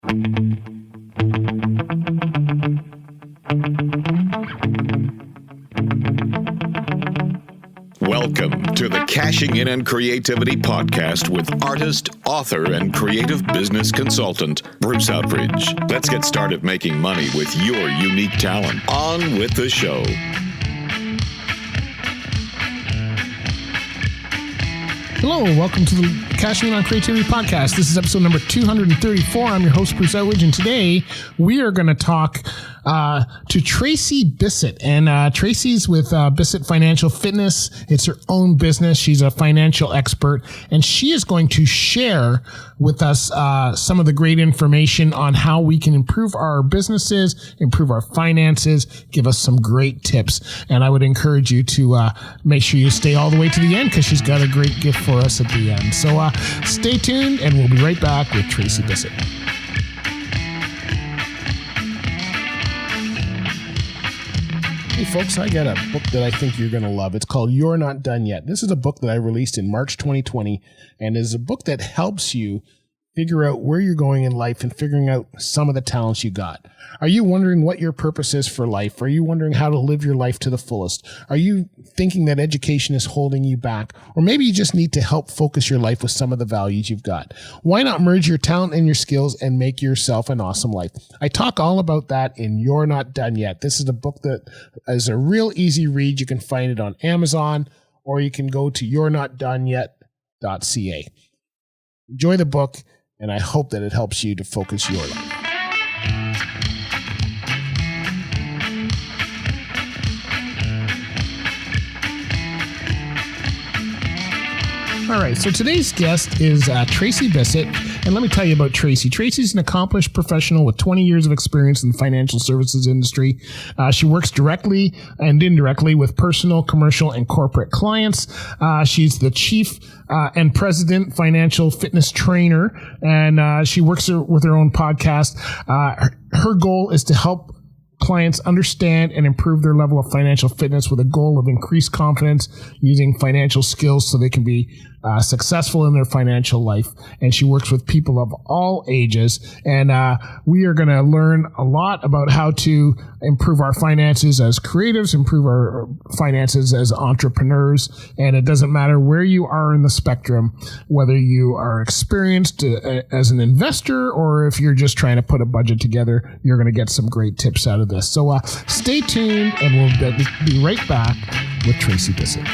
Welcome to the Cashing In on Creativity podcast with artist, author, and creative business consultant, Bruce Outridge. Let's get started making money with your unique talent. On with the show. Hello, welcome to the Cashing In on Creativity podcast. This is episode number 234. I'm your host, Bruce Outridge, and today we are going to talk to Tracey Bissett. And Tracey's with Bissett Financial Fitness. It's her own business. She's a financial expert, and she is going to share with us some of the great information on how we can improve our businesses, improve our finances, give us some great tips. And I would encourage you to make sure you stay all the way to the end because she's got a great gift for us at the end. So stay tuned, and we'll be right back with Tracey Bissett. Hey folks, I got a book that I think you're going to love. It's called You're Not Done Yet. This is a book that I released in March 2020, and is a book that helps you figure out where you're going in life and figuring out some of the talents you got. Are you wondering what your purpose is for life? Are you wondering how to live your life to the fullest? Are you thinking that education is holding you back? Or maybe you just need to help focus your life with some of the values you've got. Why not merge your talent and your skills and make yourself an awesome life? I talk all about that in You're Not Done Yet. This is a book that is a real easy read. You can find it on Amazon, or you can go to you'renotdoneyet.ca. Enjoy the book, and I hope that it helps you to focus your life. All right, so today's guest is Tracey Bissett, and let me tell you about Tracey. Tracey's an accomplished professional with 20 years of experience in the financial services industry. She works directly and indirectly with personal, commercial, and corporate clients. She's the chief and president financial fitness trainer, and she works with her own podcast. Her goal is to help clients understand and improve their level of financial fitness with a goal of increased confidence using financial skills so they can be successful in their financial life. And she works with people of all ages. And we are going to learn a lot about how to improve our finances as creatives, improve our finances as entrepreneurs. And it doesn't matter where you are in the spectrum, whether you are experienced as an investor or if you're just trying to put a budget together, you're going to get some great tips out of this. So stay tuned, and we'll be right back with Tracey Bissett.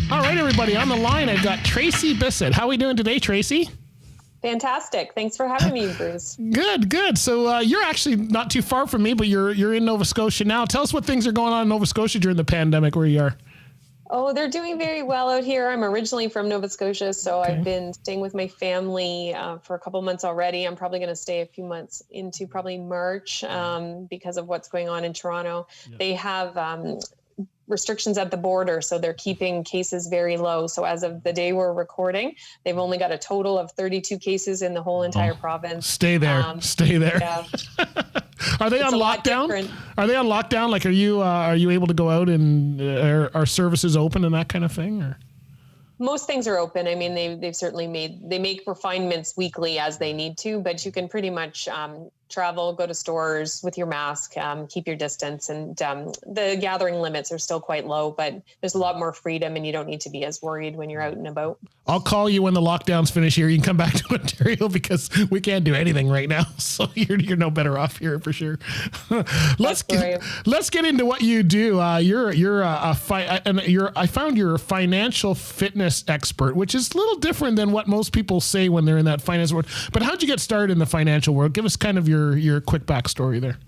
All right, everybody, on the line, I've got Tracey Bissett. How are we doing today, Tracey? Fantastic. Thanks for having me, Bruce. Good. So you're actually not too far from me, but you're in Nova Scotia now. Tell us what things are going on in Nova Scotia during the pandemic where you are. Oh, they're doing very well out here. I'm originally from Nova Scotia, so okay. I've been staying with my family for a couple months already. I'm probably going to stay a few months into probably March because of what's going on in Toronto. Yeah. They have restrictions at the border, so they're keeping cases very low. So as of the day we're recording, they've only got a total of 32 cases in the whole entire province. Stay there. Yeah. Are they on lockdown? Are they on lockdown? Like, are you able to go out and are services open and that kind of thing? Or? Most things are open. I mean, they've certainly make refinements weekly as they need to, but you can pretty much travel, go to stores with your mask, keep your distance, and the gathering limits are still quite low, but there's a lot more freedom and you don't need to be as worried when you're out and about. I'll call you when the lockdowns finish here. You can come back to Ontario because we can't do anything right now. So you're no better off here for sure. Let's get into what you do. I found you're a financial fitness expert, which is a little different than what most people say when they're in that finance world. But how'd you get started in the financial world? Give us kind of your quick backstory there.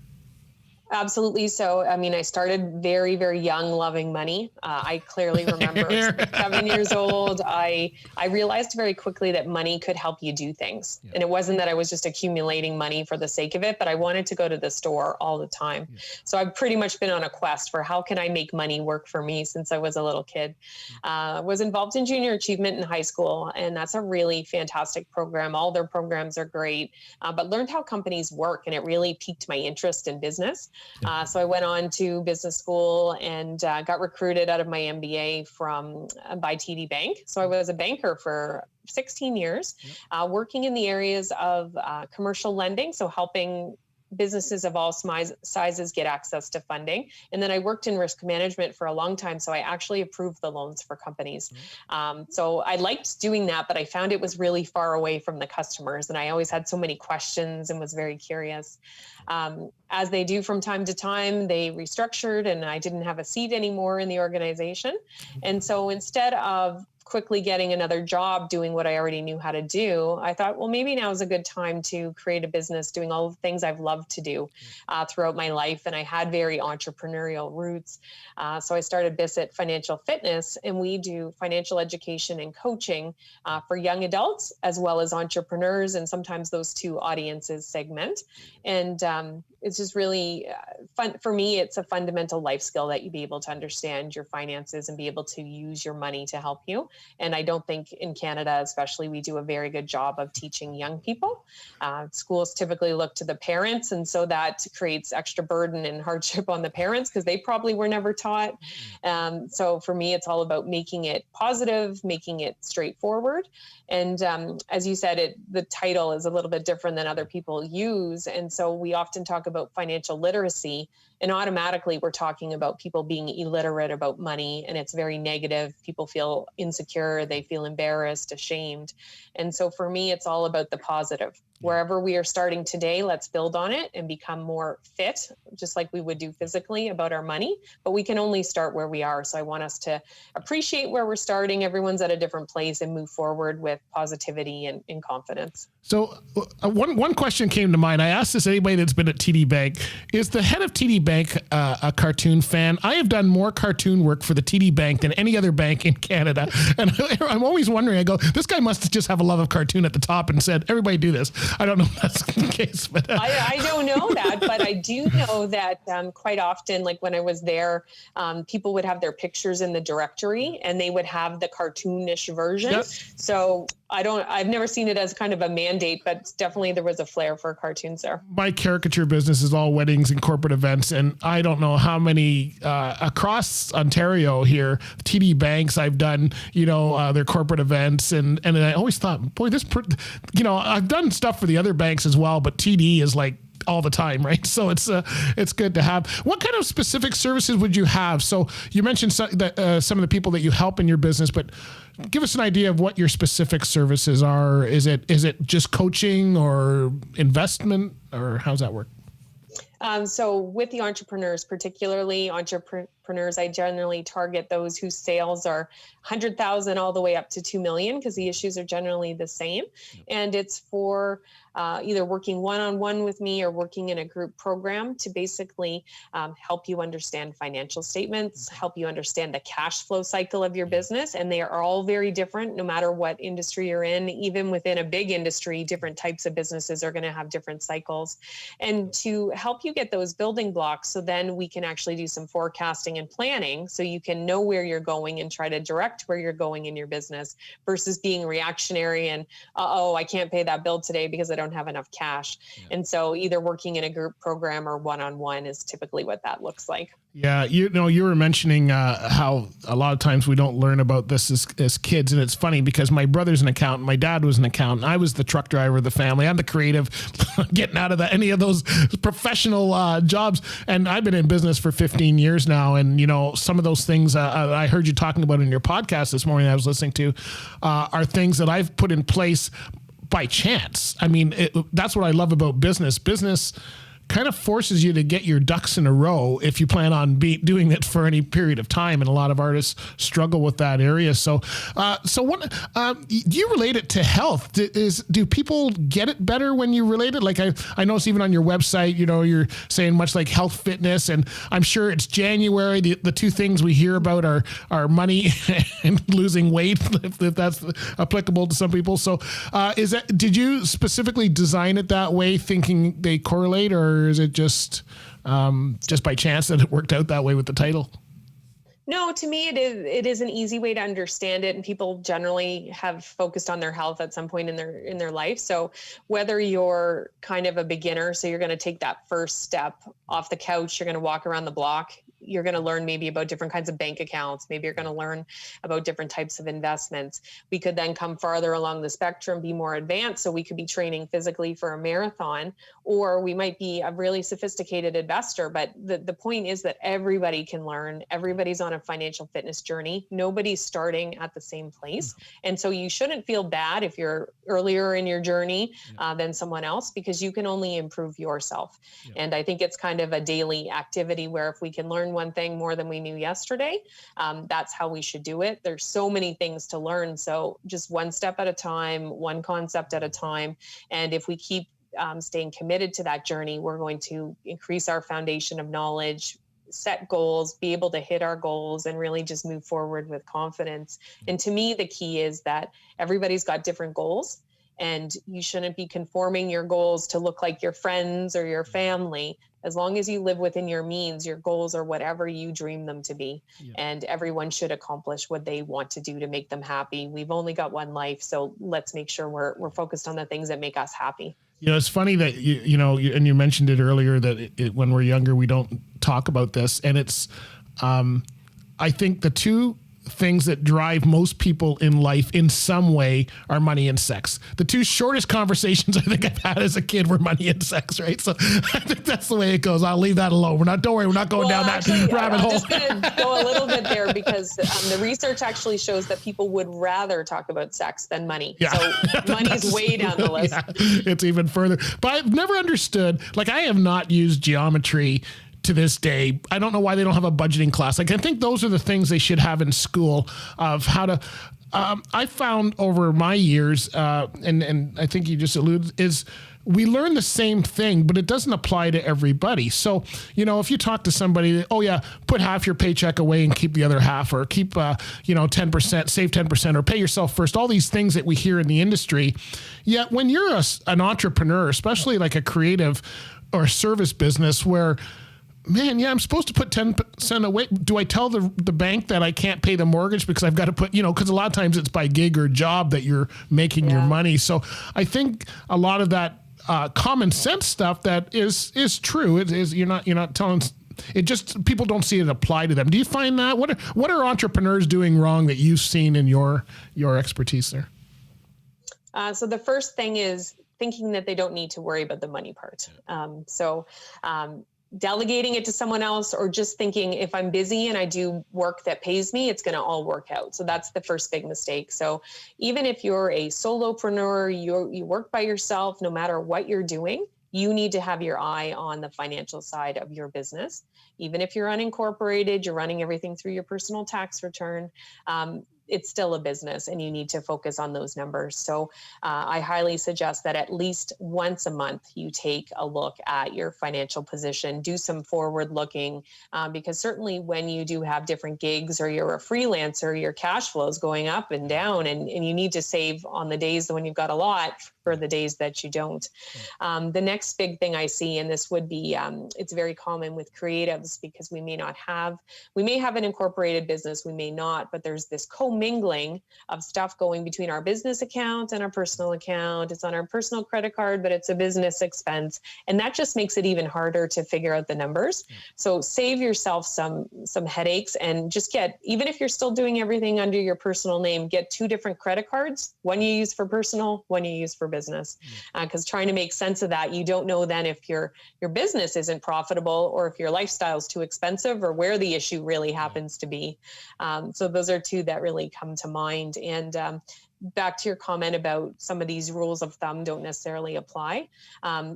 Absolutely. So, I mean, I started very, very young, loving money. I clearly remember 7 years old. I realized very quickly that money could help you do things. Yeah. And it wasn't that I was just accumulating money for the sake of it, but I wanted to go to the store all the time. Yeah. So I've pretty much been on a quest for how can I make money work for me since I was a little kid. Was involved in junior achievement in high school, and that's a really fantastic program. All their programs are great, but learned how companies work, and it really piqued my interest in business. So I went on to business school and got recruited out of my MBA by TD Bank. So I was a banker for 16 years, working in the areas of commercial lending, so helping businesses of all sizes get access to funding. And then I worked in risk management for a long time. So I actually approved the loans for companies. So I liked doing that, but I found it was really far away from the customers. And I always had so many questions and was very curious. As they do from time to time, they restructured and I didn't have a seat anymore in the organization. And so instead of quickly getting another job doing what I already knew how to do, I thought, well, maybe now is a good time to create a business doing all the things I've loved to do throughout my life. And I had very entrepreneurial roots. So I started Bissett Financial Fitness, and we do financial education and coaching for young adults as well as entrepreneurs. And sometimes those two audiences segment. And it's just really fun. For me, it's a fundamental life skill that you be able to understand your finances and be able to use your money to help you. And I don't think in Canada, especially, we do a very good job of teaching young people. Schools typically look to the parents. And so that creates extra burden and hardship on the parents because they probably were never taught. So for me, it's all about making it positive, making it straightforward. And as you said, the title is a little bit different than other people use. And so we often talk about financial literacy, and automatically we're talking about people being illiterate about money, and it's very negative. People feel insecure, they feel embarrassed, ashamed. And so for me, it's all about the positive. Wherever we are starting today, let's build on it and become more fit, just like we would do physically about our money. But we can only start where we are. So I want us to appreciate where we're starting. Everyone's at a different place and move forward with positivity and confidence. So one question came to mind. I asked this to anybody that's been at TD Bank. Is the head of TD Bank a cartoon fan? I have done more cartoon work for the TD Bank than any other bank in Canada. And I'm always wondering, I go, this guy must just have a love of cartoon at the top and said, everybody do this. I don't know if that's the case, but I don't know that, but I do know that quite often, like when I was there, people would have their pictures in the directory and they would have the cartoonish version. Yep. So I've never seen it as kind of a mandate, but definitely there was a flair for cartoons there. My caricature business is all weddings and corporate events. And I don't know how many across Ontario here, TD Banks, I've done, their corporate events. And I always thought, boy, I've done stuff for the other banks as well, but TD is like all the time, right? So it's good to have. What kind of specific services would you have? So you mentioned some of the people that you help in your business, but give us an idea of what your specific services are. Is it just coaching or investment, or how's that work? So with the entrepreneurs, particularly entrepreneurs, I generally target those whose sales are 100,000 all the way up to 2 million, because the issues are generally the same. And it's for either working one-on-one with me or working in a group program to basically help you understand financial statements, help you understand the cash flow cycle of your business. And they are all very different no matter what industry you're in. Even within a big industry, different types of businesses are going to have different cycles. And to help you get those building blocks, so then we can actually do some forecasting and planning so you can know where you're going and try to direct where you're going in your business versus being reactionary and, I can't pay that bill today because I don't have enough cash. Yeah. And so either working in a group program or one-on-one is typically what that looks like. Yeah. You were mentioning how a lot of times we don't learn about this as kids. And it's funny because my brother's an accountant. My dad was an accountant. I was the truck driver of the family. I'm the creative getting out of any of those professional jobs. And I've been in business for 15 years now. And, some of those things I heard you talking about in your podcast this morning I was listening to are things that I've put in place by chance. I mean, that's what I love about business. Business kind of forces you to get your ducks in a row if you plan on doing it for any period of time. And a lot of artists struggle with that area. So what, do you relate it to health? Do people get it better when you relate it? Like I notice even on your website, you're saying much like health, fitness, and I'm sure it's January. The two things we hear about are money and losing weight, if that's applicable to some people. So did you specifically design it that way, thinking they correlate, or is it just by chance that it worked out that way with the title? No, to me, it is an easy way to understand it. And people generally have focused on their health at some point in their life. So whether you're kind of a beginner, so you're going to take that first step off the couch, you're going to walk around the block, you're going to learn maybe about different kinds of bank accounts. Maybe you're going to learn about different types of investments. We could then come farther along the spectrum, be more advanced. So we could be training physically for a marathon, or we might be a really sophisticated investor. But the point is that everybody can learn. Everybody's on a financial fitness journey. Nobody's starting at the same place. And so you shouldn't feel bad if you're earlier in your journey than someone else, because you can only improve yourself. And I think it's kind of a daily activity where if we can learn one thing more than we knew yesterday, that's how we should do it. There's so many things to learn. So just one step at a time, one concept at a time. And if we keep staying committed to that journey, we're going to increase our foundation of knowledge, set goals, be able to hit our goals, and really just move forward with confidence. And to me, the key is that everybody's got different goals, and you shouldn't be conforming your goals to look like your friends or your family. As long as you live within your means, your goals are whatever you dream them to be. And everyone should accomplish what they want to do to make them happy. We've only got one life, so let's make sure we're focused on the things that make us happy. It's funny that and you mentioned it earlier that when we're younger, we don't talk about this. And it's, I think the two things that drive most people in life in some way are money and sex. The two shortest conversations I think I've had as a kid were money and sex, right? So I think that's the way it goes. I'll leave that alone. Don't worry, we're not going down that rabbit hole. I'm just going to go a little bit there because the research actually shows that people would rather talk about sex than money. Yeah. So money's way down the list. Yeah, it's even further. But I've never understood, I have not used geometry to this day. I don't know why they don't have a budgeting class. I think those are the things they should have in school of how to, I found over my years, and I think you just alluded, is we learn the same thing, but it doesn't apply to everybody. So, if you talk to somebody, put half your paycheck away and keep the other half, or keep, 10%, save 10%, or pay yourself first, all these things that we hear in the industry. Yet when you're an entrepreneur, especially like a creative or service business where, man, I'm supposed to put 10% away. Do I tell the bank that I can't pay the mortgage because I've got to put, because a lot of times it's by gig or job that you're making your money. So I think a lot of that common sense stuff that is true. It is, you're not telling, it just, people don't see it apply to them. Do you find that? What are entrepreneurs doing wrong that you've seen in your expertise there? So the first thing is thinking that they don't need to worry about the money part. Delegating it to someone else, or just thinking if I'm busy and I do work that pays me, it's going to all work out. So that's the first big mistake. So even if you're a solopreneur, you work by yourself, no matter what you're doing, you need to have your eye on the financial side of your business. Even if you're unincorporated, you're running everything through your personal tax return. It's still a business, and you need to focus on those numbers. So I highly suggest that at least once a month you take a look at your financial position, do some forward looking, because certainly when you do have different gigs or you're a freelancer, your cash flow is going up and down, and you need to save on the days when you've got a lot for the days that you don't. The next big thing I see, and this would be, it's very common with creatives because we may have an incorporated business, we may not, but there's this commingling of stuff going between our business account and our personal account. It's on our personal credit card, but it's a business expense. And that just makes it even harder to figure out the numbers. So save yourself some headaches, and just even if you're still doing everything under your personal name, get 2 different credit cards, one you use for personal, one you use for business. Because trying to make sense of that, you don't know then if your business isn't profitable, or if your lifestyle is too expensive, or where the issue really happens to be. So those are 2 that really come to mind. And back to your comment about some of these rules of thumb don't necessarily apply.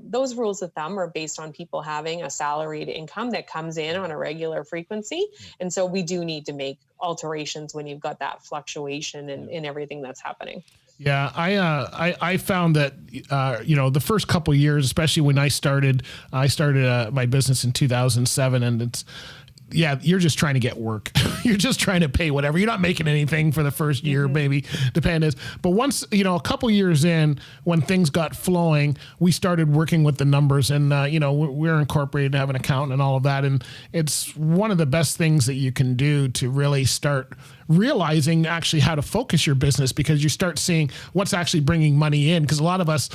Those rules of thumb are based on people having a salaried income that comes in on a regular frequency. And so we do need to make alterations when you've got that fluctuation in everything that's happening. Yeah, I found that the first couple of years, especially when I started my business in 2007, and you're just trying to get work. You're just trying to pay whatever. You're not making anything for the first year, maybe, depends. But once, a couple years in, when things got flowing, we started working with the numbers, and, we're incorporated, have an accountant and all of that. And it's one of the best things that you can do to really start realizing actually how to focus your business, because you start seeing what's actually bringing money in. Because a lot of us,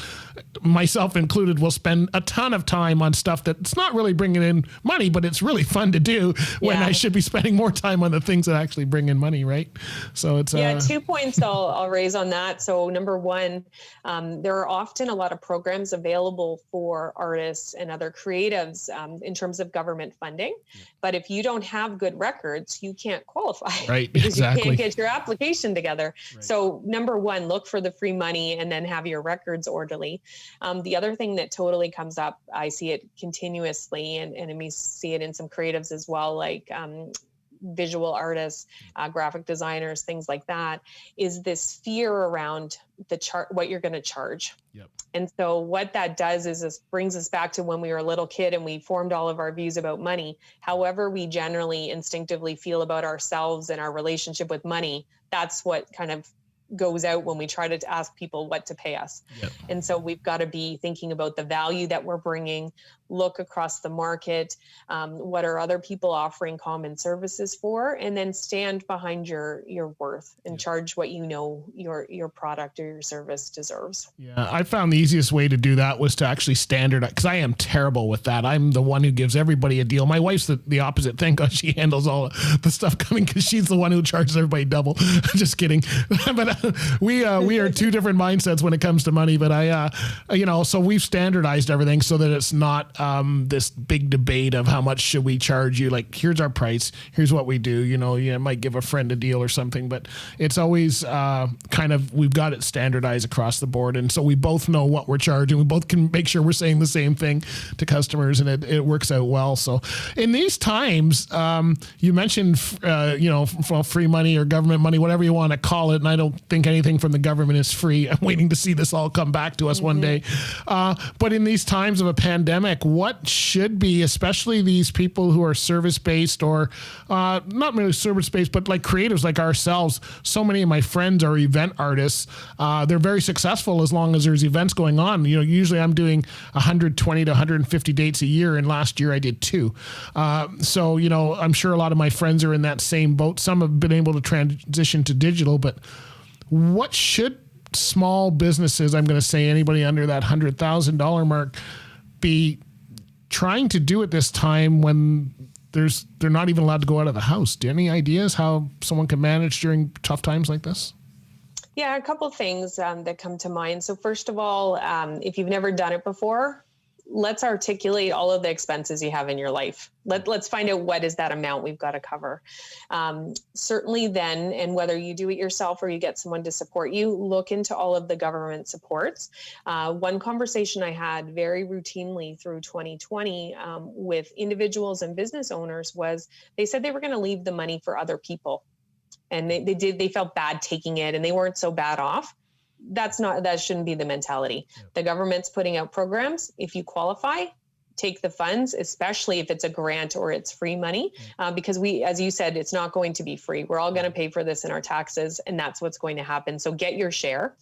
myself included, will spend a ton of time on stuff that's not really bringing in money, but it's really fun to do when I should be spending more time on the things that actually bring in money, right? So it's 2 points I'll raise on that. So number one, there are often a lot of programs available for artists and other creatives in terms of government funding. But if you don't have good records, you can't qualify. Right. Because you can't get your application together. Right. So number one, look for the free money and then have your records orderly. The other thing that totally comes up, I see it continuously, and we see it in some creatives as well, like visual artists, graphic designers, things like that, is this fear around what you're going to charge. Yep. And so what that does is this brings us back to when we were a little kid and we formed all of our views about money. However, we generally instinctively feel about ourselves and our relationship with money, that's what kind of goes out when we try to ask people what to pay us. Yep. And so we've got to be thinking about the value that we're bringing, look across the market, what are other people offering common services for, and then stand behind your worth and charge what your product or your service deserves. Yeah, I found the easiest way to do that was to actually standardize, because I am terrible with that. I'm the one who gives everybody a deal. My wife's the opposite. Thank God she handles all the stuff coming, because she's the one who charges everybody double. Just kidding. But we are two different mindsets when it comes to money. But so we've standardized everything so that it's not this big debate of how much should we charge you. Like, here's our price. Here's what we do. You might give a friend a deal or something, but it's always we've got it standardized across the board. And so we both know what we're charging. We both can make sure we're saying the same thing to customers, and it works out well. So in these times, you mentioned, free money or government money, whatever you want to call it. And I don't think anything from the government is free. I'm waiting to see this all come back to us one day. But in these times of a pandemic, what should be, especially these people who are service-based or not really service-based, but like creatives like ourselves, so many of my friends are event artists. They're very successful as long as there's events going on. Usually I'm doing 120 to 150 dates a year, and last year I did 2. So I'm sure a lot of my friends are in that same boat. Some have been able to transition to digital, but what should small businesses, I'm going to say anybody under that $100,000 mark, be trying to do at this time when they're not even allowed to go out of the house? Do you have any ideas how someone can manage during tough times like this? Yeah, a couple of things that come to mind. So first of all, if you've never done it before, let's articulate all of the expenses you have in your life. Let's find out what is that amount we've got to cover. Certainly then, and whether you do it yourself or you get someone to support you, look into all of the government supports. One conversation I had very routinely through 2020 with individuals and business owners was they said they were going to leave the money for other people. And they felt bad taking it, and they weren't so bad off. That shouldn't be the mentality. Yeah. The government's putting out programs. If you qualify, take the funds, especially if it's a grant or it's free money, because as you said, it's not going to be free. We're all going to pay for this in our taxes, and that's what's going to happen. So get your share.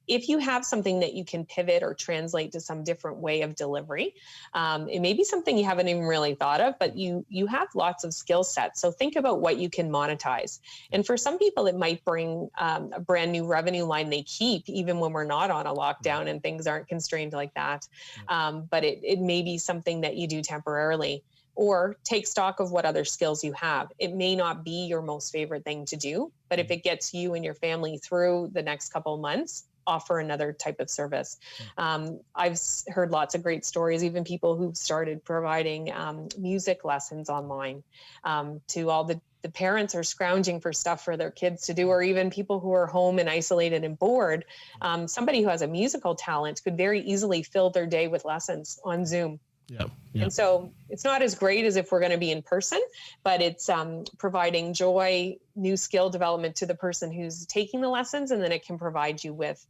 If you have something that you can pivot or translate to some different way of delivery, it may be something you haven't even really thought of, but you have lots of skill sets. So think about what you can monetize. And for some people, it might bring a brand new revenue line they keep, even when we're not on a lockdown and things aren't constrained like that. But it may be something that you do temporarily. Or take stock of what other skills you have. It may not be your most favorite thing to do, but if it gets you and your family through the next couple of months, offer another type of service. I've heard lots of great stories, even people who've started providing music lessons online to all the parents are scrounging for stuff for their kids to do, or even people who are home and isolated and bored. Somebody who has a musical talent could very easily fill their day with lessons on Zoom. Yeah. And so it's not as great as if we're going to be in person, but it's providing joy, new skill development to the person who's taking the lessons, and then it can provide you with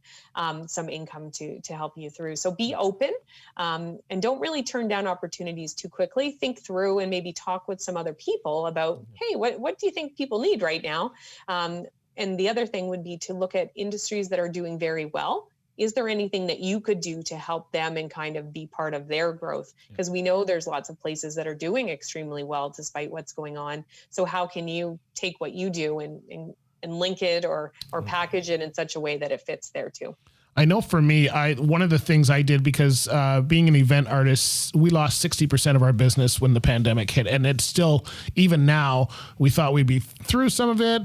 some income to help you through. So be open and don't really turn down opportunities too quickly. Think through and maybe talk with some other people about, hey, what do you think people need right now? And the other thing would be to look at industries that are doing very well. Is there anything that you could do to help them and kind of be part of their growth? Because we know there's lots of places that are doing extremely well despite what's going on. So how can you take what you do and link it or package it in such a way that it fits there too? I know for me, one of the things I did, because being an event artist, we lost 60% of our business when the pandemic hit. And it's still, even now, we thought we'd be through some of it.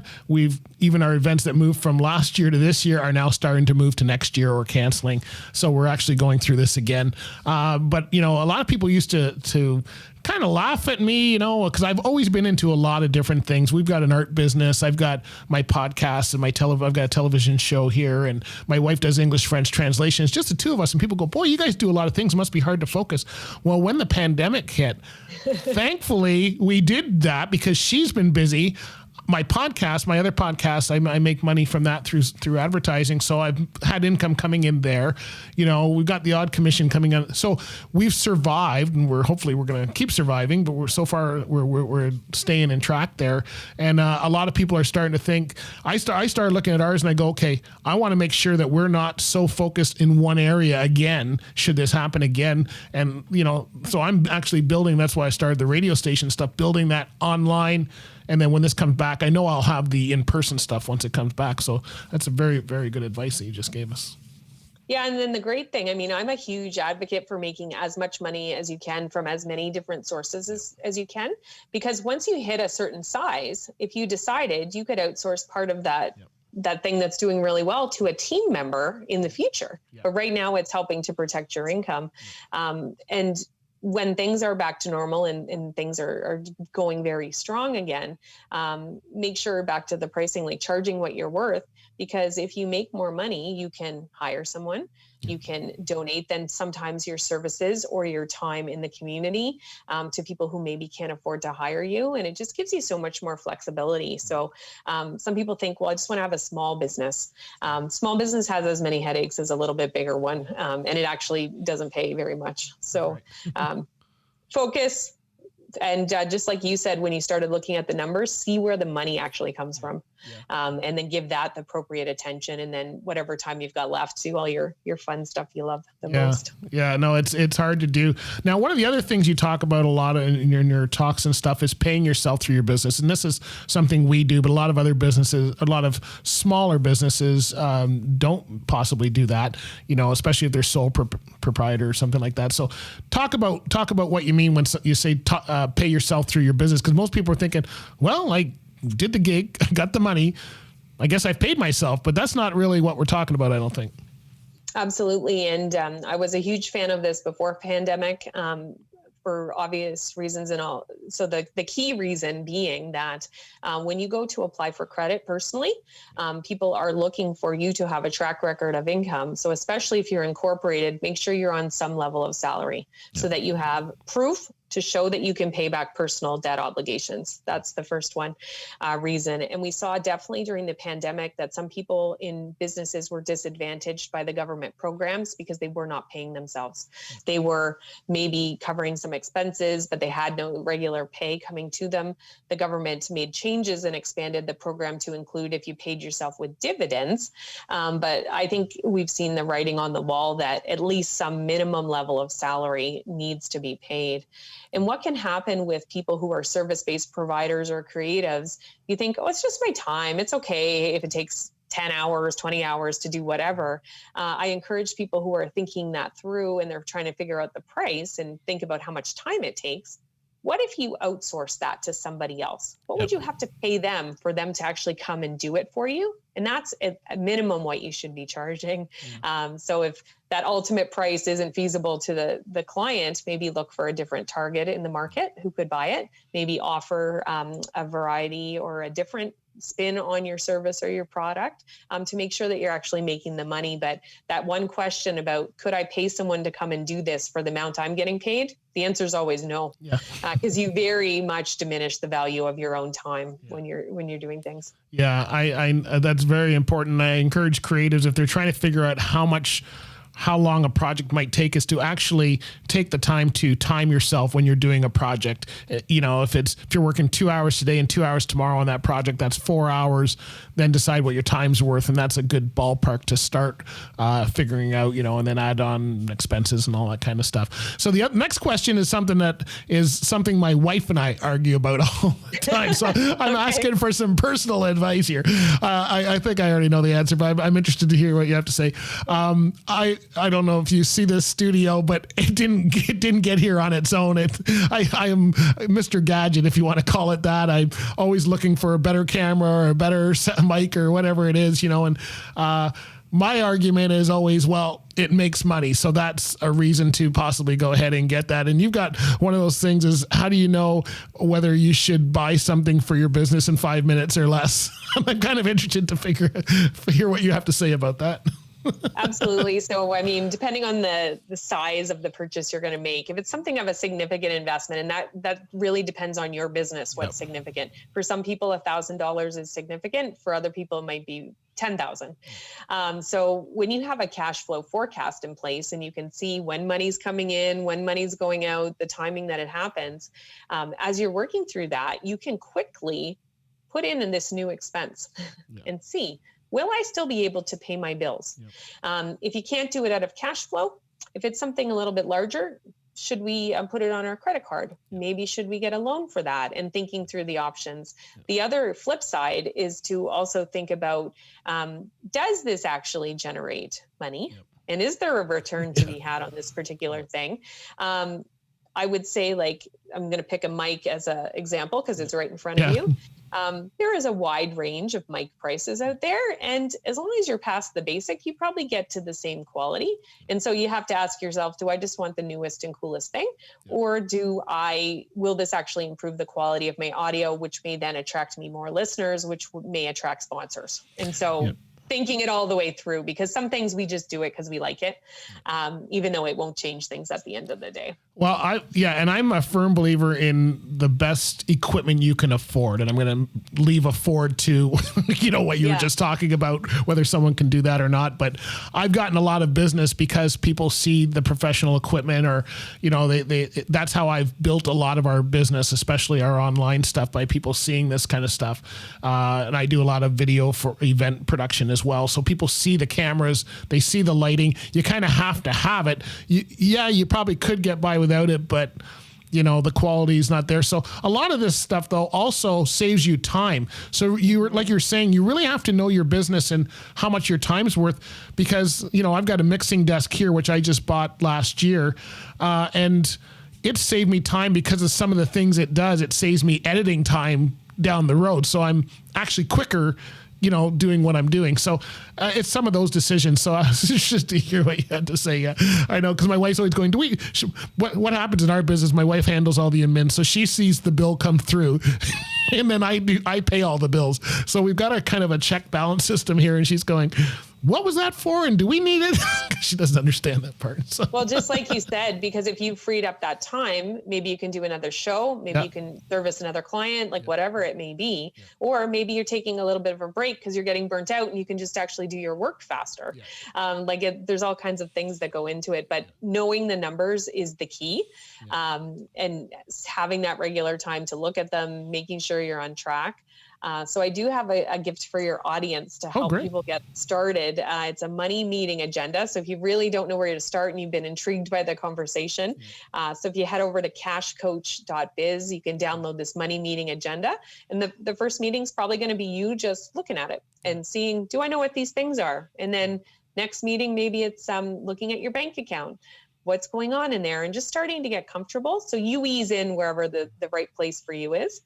Even our events that moved from last year to this year are now starting to move to next year or canceling. So we're actually going through this again. But, a lot of people used to kind of laugh at me, because I've always been into a lot of different things. We've got an art business. I've got my podcast and I've got a television show here, and my wife does English-French translation. It's just the two of us, and people go, boy, you guys do a lot of things. It must be hard to focus. Well, when the pandemic hit, thankfully we did that because she's been busy. My other podcast, I make money from that through advertising. So I've had income coming in there. We've got the odd commission coming in. So we've survived, and we're going to keep surviving, but we're staying in track there. And a lot of people are starting to think, I started looking at ours and I go, okay, I want to make sure that we're not so focused in one area again, should this happen again. And, so I'm actually building, that's why I started the radio station stuff, building that online. And then when this comes back, I know I'll have the in-person stuff once it comes back. So that's a very, very good advice that you just gave us. Yeah. And then the great thing, I'm a huge advocate for making as much money as you can from as many different sources as you can, because once you hit a certain size, if you decided you could outsource part of that, that thing that's doing really well to a team member in the future. But right now it's helping to protect your income. And when things are back to normal and things are going very strong again, make sure, back to the pricing, like charging what you're worth, because if you make more money, you can hire someone, you can donate then sometimes your services or your time in the community to people who maybe can't afford to hire you. And it just gives you so much more flexibility. So some people think, well, I just want to have a small business. Small business has as many headaches as a little bit bigger one. And it actually doesn't pay very much. So focus. And just like you said, when you started looking at the numbers, see where the money actually comes from, and then give that the appropriate attention. And then whatever time you've got left, do all your fun stuff you love the most. Yeah, no, it's hard to do. Now, one of the other things you talk about a lot in your talks and stuff is paying yourself through your business. And this is something we do, but a lot of other businesses, a lot of smaller businesses don't possibly do that, especially if they're sole proprietor or something like that. So talk about what you mean when you say pay yourself through your business, because most people are thinking, well, I did the gig, I got the money, I guess I've paid myself, but that's not really what we're talking about, I don't think. Absolutely. And I was a huge fan of this before pandemic, for obvious reasons and all. So the key reason being that when you go to apply for credit personally, people are looking for you to have a track record of income. So especially if you're incorporated, make sure you're on some level of salary so that you have proof to show that you can pay back personal debt obligations. That's the first one reason. And we saw definitely during the pandemic that some people in businesses were disadvantaged by the government programs because they were not paying themselves. They were maybe covering some expenses, but they had no regular pay coming to them. The government made changes and expanded the program to include if you paid yourself with dividends. But I think we've seen the writing on the wall that at least some minimum level of salary needs to be paid. And what can happen with people who are service-based providers or creatives, you think, oh, it's just my time. It's okay if it takes 10 hours, 20 hours to do whatever. I encourage people who are thinking that through and they're trying to figure out the price and think about how much time it takes. What if you outsource that to somebody else? What would you have to pay them for them to actually come and do it for you? And that's at minimum what you should be charging. So if that ultimate price isn't feasible to the client, maybe look for a different target in the market who could buy it, maybe offer a variety or a different spin on your service or your product to make sure that you're actually making the money. But that one question about, could I pay someone to come and do this for the amount I'm getting paid? The answer is always no, because you very much diminish the value of your own time when you're doing things. Yeah, I that's very important. I encourage creatives, if they're trying to figure out how long a project might take, is to actually take the time to time yourself when you're doing a project. You know, if you're working 2 hours today and 2 hours tomorrow on that project, that's 4 hours. Then decide what your time's worth, and that's a good ballpark to start figuring out. You know, and then add on expenses and all that kind of stuff. So the next question is something my wife and I argue about all the time. So I'm asking for some personal advice here. I think I already know the answer, but I'm interested to hear what you have to say. I don't know if you see this studio, but it didn't get here on its own. I am Mr. Gadget, if you want to call it that. I'm always looking for a better camera or a better mic or whatever it is, you know. And my argument is always, well, it makes money, so that's a reason to possibly go ahead and get that. And you've got one of those things is, how do you know whether you should buy something for your business in 5 minutes or less? I'm kind of interested to hear what you have to say about that. Absolutely. So, I mean, depending on the size of the purchase you're going to make, if it's something of a significant investment, and that really depends on your business, what's significant. For some people, $1,000 is significant. For other people, it might be 10,000. So when you have a cash flow forecast in place and you can see when money's coming in, when money's going out, the timing that it happens, as you're working through that, you can quickly put in this new expense and see, will I still be able to pay my bills? If you can't do it out of cash flow, if it's something a little bit larger, should we put it on our credit card? Maybe should we get a loan for that? And thinking through the options. The other flip side is to also think about, does this actually generate money? And is there a return to be had on this particular thing? I would say, like, I'm going to pick a mic as an example because it's right in front of you. There is a wide range of mic prices out there. And as long as you're past the basic, you probably get to the same quality. And so you have to ask yourself, do I just want the newest and coolest thing? Or will this actually improve the quality of my audio, which may then attract me more listeners, which may attract sponsors? And so thinking it all the way through, because some things we just do it because we like it, even though it won't change things at the end of the day. Well, and I'm a firm believer in the best equipment you can afford. And I'm going to leave afford to, what you were just talking about, whether someone can do that or not. But I've gotten a lot of business because people see the professional equipment, or, that's how I've built a lot of our business, especially our online stuff, by people seeing this kind of stuff. And I do a lot of video for event production as well. So people see the cameras, they see the lighting. You kind of have to have it. You probably could get by without it, but the quality is not there. So a lot of this stuff, though, also saves you time. So like you're saying, you really have to know your business and how much your time's worth, because, I've got a mixing desk here, which I just bought last year. And it saved me time because of some of the things it does. It saves me editing time down the road. So I'm actually quicker doing what I'm doing. So it's some of those decisions. So I was just to hear what you had to say. I know, because my wife's always going, what happens in our business? My wife handles all the admin. So she sees the bill come through and then I pay all the bills. So we've got a kind of a check balance system here, and she's going, what was that for? And do we need it? She doesn't understand that part. So. Well, just like you said, because if you've freed up that time, maybe you can do another show, maybe you can service another client, whatever it may be, or maybe you're taking a little bit of a break because you're getting burnt out and you can just actually do your work faster. There's all kinds of things that go into it, but knowing the numbers is the key. And having that regular time to look at them, making sure you're on track. So I do have a gift for your audience to help people get started. It's a money meeting agenda. So if you really don't know where to start and you've been intrigued by the conversation, so if you head over to cashcoach.biz, you can download this money meeting agenda. And the first meeting is probably going to be you just looking at it and seeing, do I know what these things are? And then next meeting, maybe it's looking at your bank account. what's going on in there, and just starting to get comfortable. So you ease in wherever the right place for you is.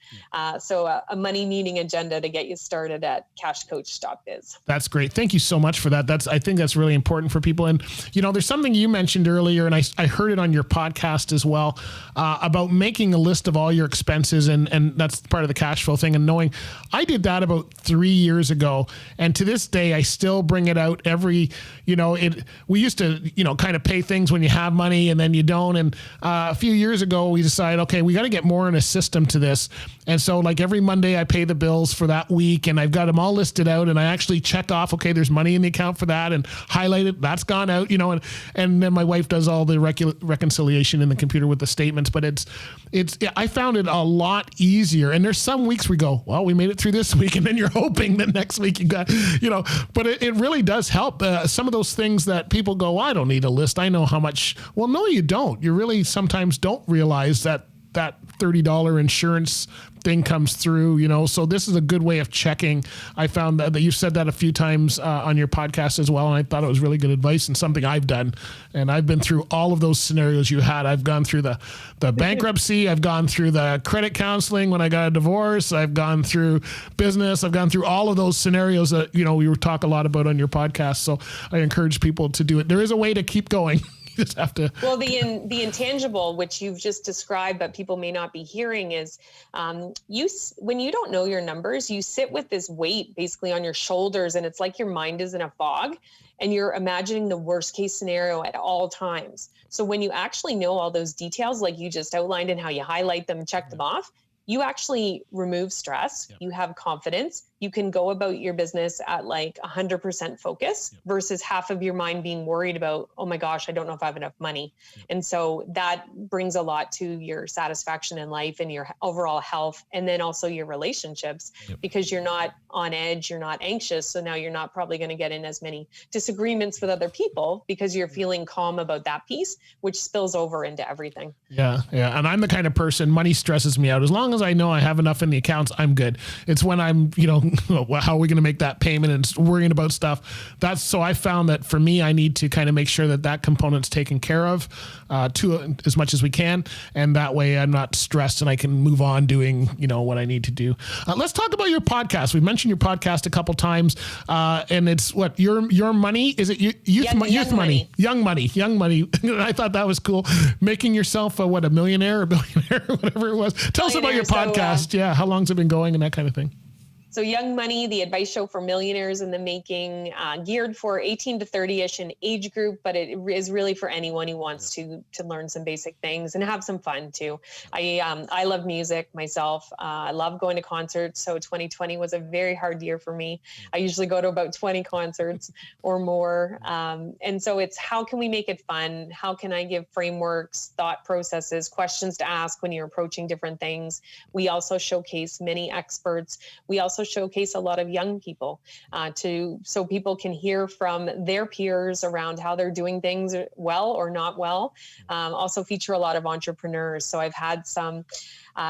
So a money meeting agenda to get you started at cashcoach.biz. That's great. Thank you so much for that. I think that's really important for people. And, there's something you mentioned earlier, and I heard it on your podcast as well, about making a list of all your expenses. And that's part of the cash flow thing. And knowing I did that about 3 years ago. And to this day, I still bring it out every, we used to, kind of pay things when you have money and then you don't. And a few years ago, we decided, okay, we got to get more in a system to this. And so like every Monday I pay the bills for that week and I've got them all listed out and I actually check off, okay, there's money in the account for that and highlight it. That's gone out, and then my wife does all the reconciliation in the computer with the statements. But I found it a lot easier. And there's some weeks we go, well, we made it through this week. And then you're hoping that next week you got, but it really does help. Some of those things that people go, I don't need a list. I know how much. Well, no, you don't. You really sometimes don't realize that $30 insurance thing comes through, so this is a good way of checking. I found that you've said that a few times on your podcast as well. And I thought it was really good advice and something I've done. And I've been through all of those scenarios you had. I've gone through the bankruptcy. I've gone through the credit counseling when I got a divorce. I've gone through business. I've gone through all of those scenarios that, we talk a lot about on your podcast. So I encourage people to do it. There is a way to keep going. Just have to. Well, the intangible, which you've just described, but people may not be hearing, is when you don't know your numbers, you sit with this weight basically on your shoulders, and it's like your mind is in a fog, and you're imagining the worst case scenario at all times. So when you actually know all those details, like you just outlined, and how you highlight them, check them off, you actually remove stress. Yep. You have confidence. You can go about your business at like 100% focus versus half of your mind being worried about, oh my gosh, I don't know if I have enough money. And so that brings a lot to your satisfaction in life and your overall health. And then also your relationships, because you're not on edge, you're not anxious. So now you're not probably going to get in as many disagreements with other people because you're feeling calm about that piece, which spills over into everything. Yeah. And I'm the kind of person, money stresses me out. As long as I know I have enough in the accounts, I'm good. It's when I'm, how are we going to make that payment and worrying about stuff. So I found that for me, I need to kind of make sure that component's taken care of to as much as we can. And that way I'm not stressed and I can move on doing, what I need to do. Let's talk about your podcast. We mentioned your podcast a couple times and it's what your money, is it youth money? Young money. I thought that was cool. Making yourself a millionaire or billionaire or whatever it was. Tell us about your podcast. How long's it been going and that kind of thing? So Young Money, the advice show for millionaires in the making, geared for 18 to 30-ish in age group, but it is really for anyone who wants to learn some basic things and have some fun too. I love music myself. I love going to concerts. So 2020 was a very hard year for me. I usually go to about 20 concerts or more. And so it's how can we make it fun? How can I give frameworks, thought processes, questions to ask when you're approaching different things? We also showcase many experts. We also showcase a lot of young people so people can hear from their peers around how they're doing things well or not well. Also feature a lot of entrepreneurs. So I've had some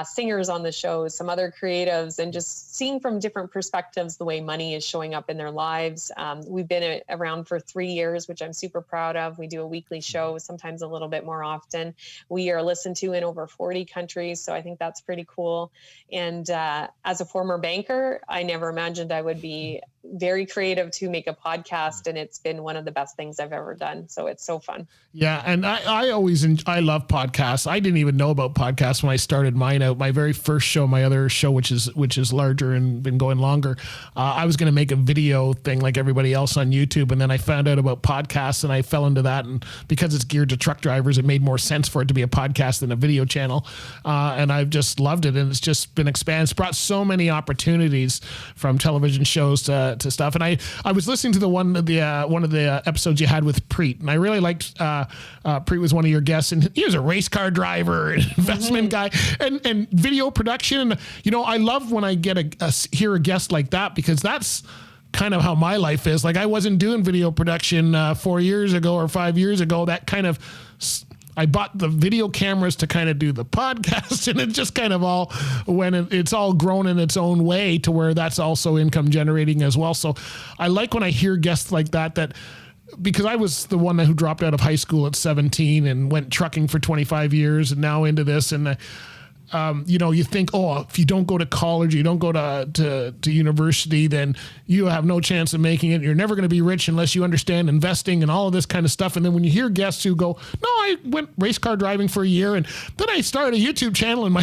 singers on the show, some other creatives, and just seeing from different perspectives the way money is showing up in their lives. We've been around for 3 years, which I'm super proud of. We do a weekly show, sometimes a little bit more often. We are listened to in over 40 countries, so I think that's pretty cool. And as a former banker, I never imagined I would be very creative to make a podcast, and it's been one of the best things I've ever done. So it's so fun. Yeah. And I love podcasts. I didn't even know about podcasts when I started mine out. My very first show, my other show, which is larger and been going longer. I was going to make a video thing like everybody else on YouTube. And then I found out about podcasts and I fell into that. And because it's geared to truck drivers, it made more sense for it to be a podcast than a video channel. And I've just loved it. And it's just been expanded. It's brought so many opportunities from television shows to stuff. And I was listening to one of the episodes you had with Preet, and I really liked Preet was one of your guests, and he was a race car driver, an investment guy, and video production. And, I love when I hear a guest like that, because that's kind of how my life is. Like I wasn't doing video production 4 years ago or 5 years ago. That kind of I bought the video cameras to kind of do the podcast, and it just kind of all it's all grown in its own way to where that's also income generating as well. So I like when I hear guests like that because I was the one who dropped out of high school at 17 and went trucking for 25 years and now into this. And, you think, if you don't go to college, you don't go to university, then you have no chance of making it. You're never going to be rich unless you understand investing and all of this kind of stuff. And then when you hear guests who go, no, I went race car driving for a year and then I started a YouTube channel and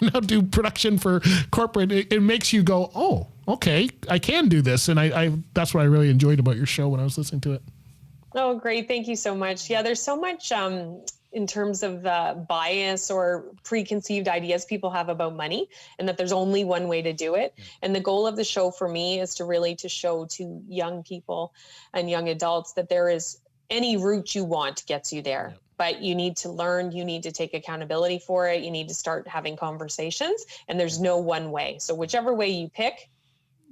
now do production for corporate, it makes you go, oh, okay, I can do this. And I that's what I really enjoyed about your show when I was listening to it. Oh, great. Thank you so much. Yeah, there's so much in terms of bias or preconceived ideas people have about money, and that there's only one way to do it. And the goal of the show for me is to show to young people and young adults that there is any route you want gets you there. But you need to learn, you need to take accountability for it. You need to start having conversations, and there's no one way. So whichever way you pick,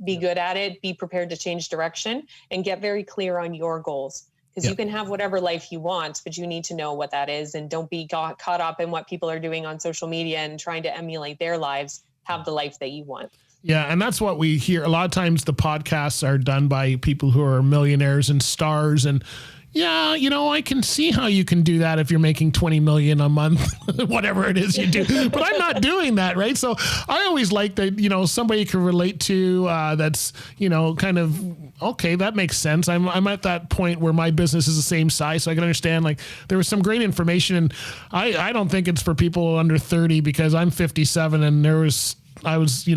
be good at it, be prepared to change direction, and get very clear on your goals. Because you can have whatever life you want, but you need to know what that is, and don't be caught up in what people are doing on social media and trying to emulate their lives. Have the life that you want. Yeah, and that's what we hear. A lot of times the podcasts are done by people who are millionaires and stars, and yeah, I can see how you can do that if you're making 20 million a month, whatever it is you do. But I'm not doing that, right? So I always like that, somebody you can relate to that's, kind of, okay, that makes sense. I'm at that point where my business is the same size, so I can understand, like, there was some great information, and I don't think it's for people under 30 because I'm 57 and I was,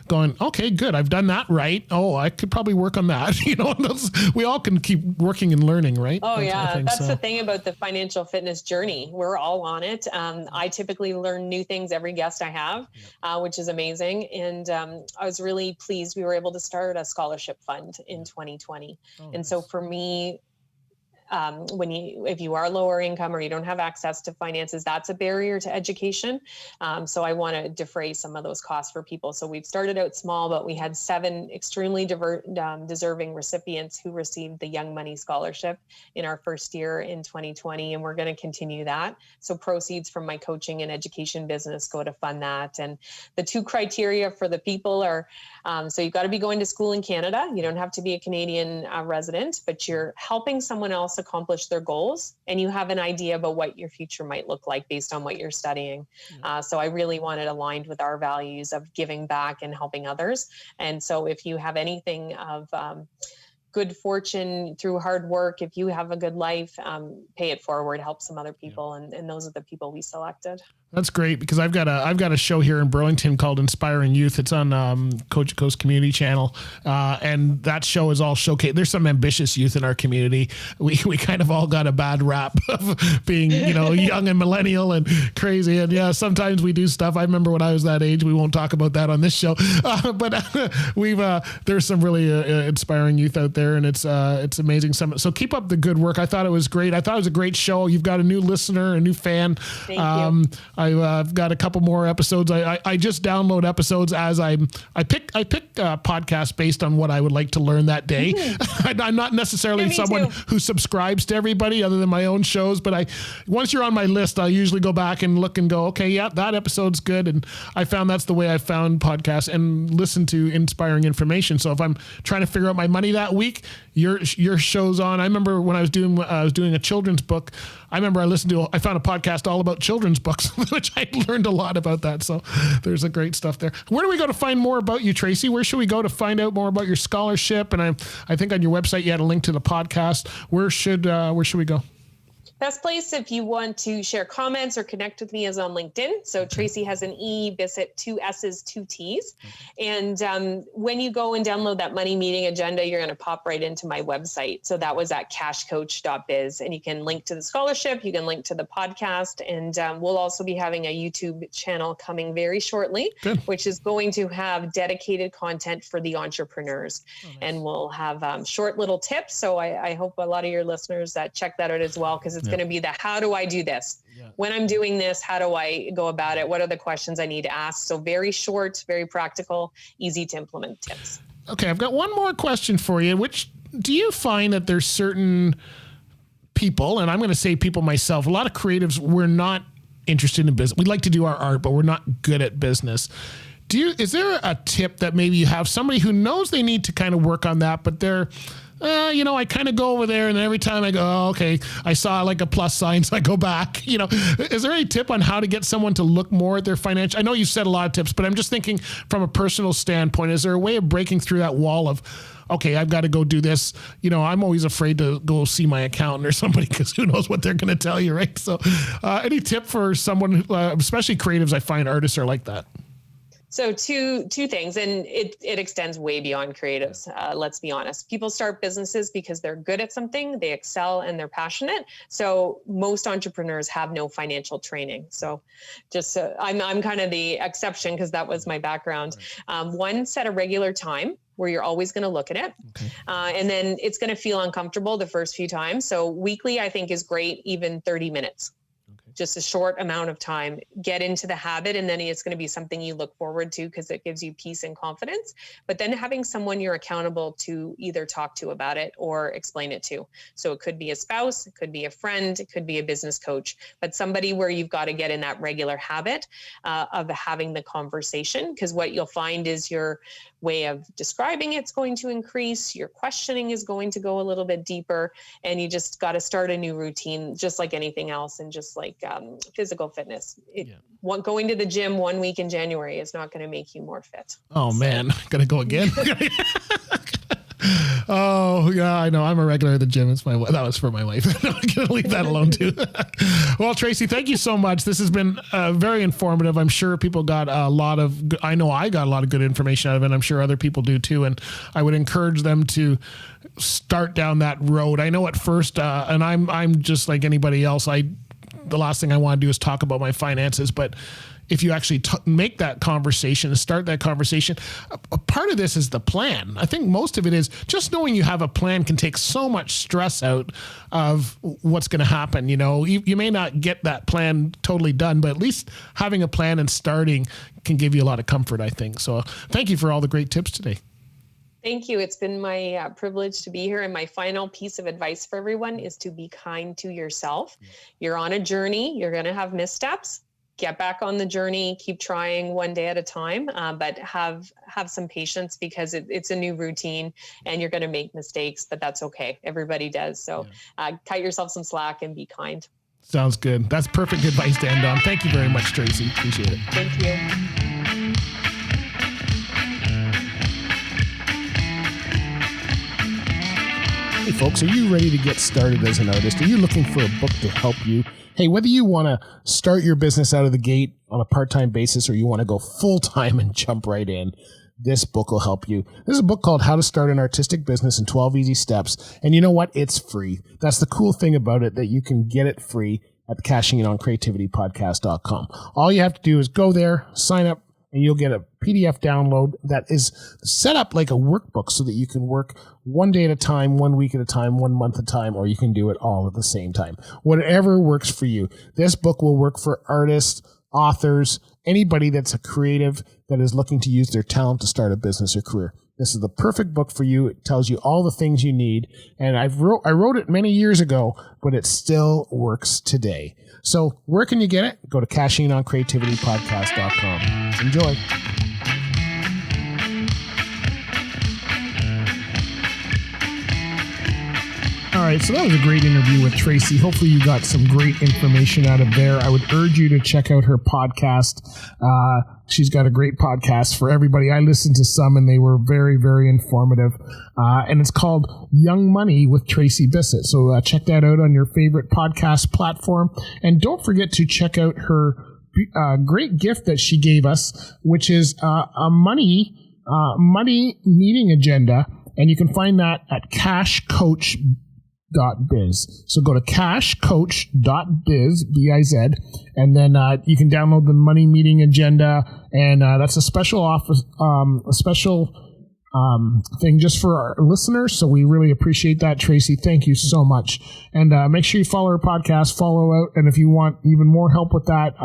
going, okay, good. I've done that right. Oh, I could probably work on that. We all can keep working and learning, right? Oh, that's the thing about the financial fitness journey. We're all on it. I typically learn new things every guest I have, which is amazing. And I was really pleased we were able to start a scholarship fund in 2020. So for me, if you are lower income or you don't have access to finances, that's a barrier to education. So I want to defray some of those costs for people. So we've started out small, but we had 7 extremely deserving recipients who received the Young Money Scholarship in our first year in 2020. And we're going to continue that. So proceeds from my coaching and education business go to fund that. And the 2 criteria for the people are, so you've got to be going to school in Canada. You don't have to be a Canadian resident, but you're helping someone else accomplish their goals, and you have an idea about what your future might look like based on what you're studying. So I really want it aligned with our values of giving back and helping others. And so if you have anything of good fortune through hard work, if you have a good life, pay it forward, help some other people. And those are the people we selected. That's great, because I've got a show here in Burlington called Inspiring Youth. It's on Coach Coast Community Channel, and that show is all showcase. There's some ambitious youth in our community. We kind of all got a bad rap of being young and millennial and crazy. And sometimes we do stuff. I remember when I was that age. We won't talk about that on this show, but there's some really inspiring youth out there, and it's amazing. So keep up the good work. I thought it was great. I thought it was a great show. You've got a new listener, a new fan. Thank you. I've got a couple more episodes. I just download episodes as I pick podcasts based on what I would like to learn that day. I'm not necessarily someone who subscribes to everybody other than my own shows, but once you're on my list, I'll usually go back and look and go, okay, yeah, that episode's good. And I found that's the way I found podcasts and listen to inspiring information. So if I'm trying to figure out my money that week, your show's on. I remember when I was doing a children's book, I found a podcast all about children's books, which I learned a lot about that. So there's a great stuff there. Where do we go to find more about you, Tracey? Where should we go to find out more about your scholarship? And I think on your website you had a link to the podcast. Where should we go? Best place if you want to share comments or connect with me is on LinkedIn. So Tracey has an E, Bissett, 2 S's, 2 T's. And when you go and download that money meeting agenda, you're going to pop right into my website. So that was at cashcoach.biz. And you can link to the scholarship. You can link to the podcast. And we'll also be having a YouTube channel coming very shortly, which is going to have dedicated content for the entrepreneurs. Nice. And we'll have short little tips. So I hope a lot of your listeners check that out as well, because it's going to be how do I do this? When I'm doing this, how do I go about it? What are the questions I need to ask? So very short, very practical, easy to implement tips. Okay, I've got one more question for you. Which do you find that there's certain people, and I'm going to say people myself, a lot of creatives, we're not interested in business. We'd like to do our art, but we're not good at business. Is there a tip that maybe you have somebody who knows they need to kind of work on that, but they're I kind of go over there, and every time I go, oh, okay, I saw like a plus sign, so I go back. Is there any tip on how to get someone to look more at their financial? I know you said a lot of tips, but I'm just thinking from a personal standpoint, is there a way of breaking through that wall of, okay, I've got to go do this. I'm always afraid to go see my accountant or somebody because who knows what they're going to tell you, right? So any tip for someone, especially creatives, I find artists are like that. So two things, and it extends way beyond creatives. Let's be honest. People start businesses because they're good at something, they excel, and they're passionate. So most entrepreneurs have no financial training. So just I'm kind of the exception because that was my background. One, set a regular time where you're always going to look at it. Okay. And then it's going to feel uncomfortable the first few times. So weekly, I think, is great, even 30 minutes. Just a short amount of time, get into the habit, and then it's going to be something you look forward to because it gives you peace and confidence. But then having someone you're accountable to either talk to about it or explain it to. So it could be a spouse, it could be a friend, it could be a business coach, but somebody where you've got to get in that regular habit of having the conversation, because what you'll find is your way of describing it's going to increase, your questioning is going to go a little bit deeper, and you just got to start a new routine, just like anything else, and just like physical fitness. Going to the gym 1 week in January is not going to make you more fit. Oh, man. Gotta go again. Oh, yeah, I know. I'm a regular at the gym. That was for my wife. I'm going to leave that alone, too. Well, Tracey, thank you so much. This has been very informative. I'm sure people got I know I got a lot of good information out of it. I'm sure other people do, too. And I would encourage them to start down that road. I know at first, and I'm just like anybody else, the last thing I want to do is talk about my finances, but if you actually make that conversation and start that conversation, a part of this is the plan. I think most of it is just knowing you have a plan can take so much stress out of what's going to happen. You may not get that plan totally done, but at least having a plan and starting can give you a lot of comfort, I think. So thank you for all the great tips today. Thank you. It's been my privilege to be here. And my final piece of advice for everyone is to be kind to yourself. You're on a journey. You're going to have missteps. Get back on the journey. Keep trying one day at a time, but have some patience because it's a new routine and you're going to make mistakes, but that's okay. Everybody does. So cut yourself some slack and be kind. Sounds good. That's perfect advice to end on. Thank you very much, Tracey. Appreciate it. Thank you. Hey folks, are you ready to get started as an artist? Are you looking for a book to help you? Hey, whether you want to start your business out of the gate on a part-time basis or you want to go full-time and jump right in, this book will help you. This is a book called How to Start an Artistic Business in 12 Easy Steps. And you know what? It's free. That's the cool thing about it, that you can get it free at cashinginoncreativitypodcast.com. All you have to do is go there, sign up, and you'll get a PDF download that is set up like a workbook so that you can work one day at a time, 1 week at a time, 1 month at a time, or you can do it all at the same time. Whatever works for you. This book will work for artists, authors, anybody that's a creative that is looking to use their talent to start a business or career. This is the perfect book for you. It tells you all the things you need. And I wrote it many years ago, but it still works today. So where can you get it? Go to cashinginoncreativitypodcast.com. Enjoy. All right, so that was a great interview with Tracey. Hopefully you got some great information out of there. I would urge you to check out her podcast. She's got a great podcast for everybody. I listened to some and they were very, very informative. And it's called Young Money with Tracey Bissett. So check that out on your favorite podcast platform. And don't forget to check out her great gift that she gave us, which is a money meeting agenda. And you can find that at cashcoach.biz. So go to cashcoach.biz, B-I-Z, and then you can download the money meeting agenda, and that's a special office, thing just for our listeners. So we really appreciate that, Tracey. Thank you so much. And make sure you follow her podcast, follow out, and if you want even more help with that,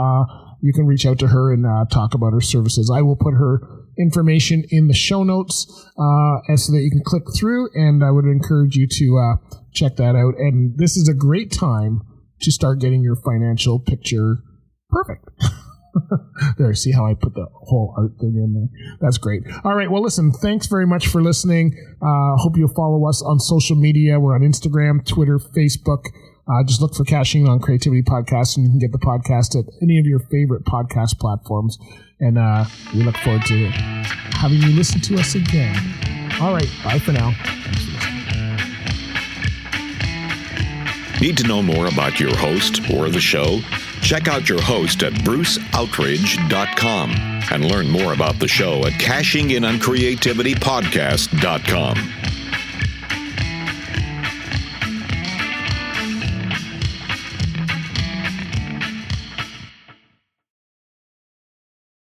you can reach out to her and talk about her services. I will put her information in the show notes and so that you can click through, and I would encourage you to check that out. And this is a great time to start getting your financial picture perfect. There, see how I put the whole art thing in there? That's great. All right. Well, listen, thanks very much for listening. Hope you'll follow us on social media. We're on Instagram, Twitter, Facebook. Just look for Cashing In on Creativity Podcast, and you can get the podcast at any of your favorite podcast platforms. And we look forward to having you listen to us again. All right. Bye for now. Thanks for listening. Need to know more about your host or the show? Check out your host at bruceoutridge.com and learn more about the show at cashinginoncreativitypodcast.com.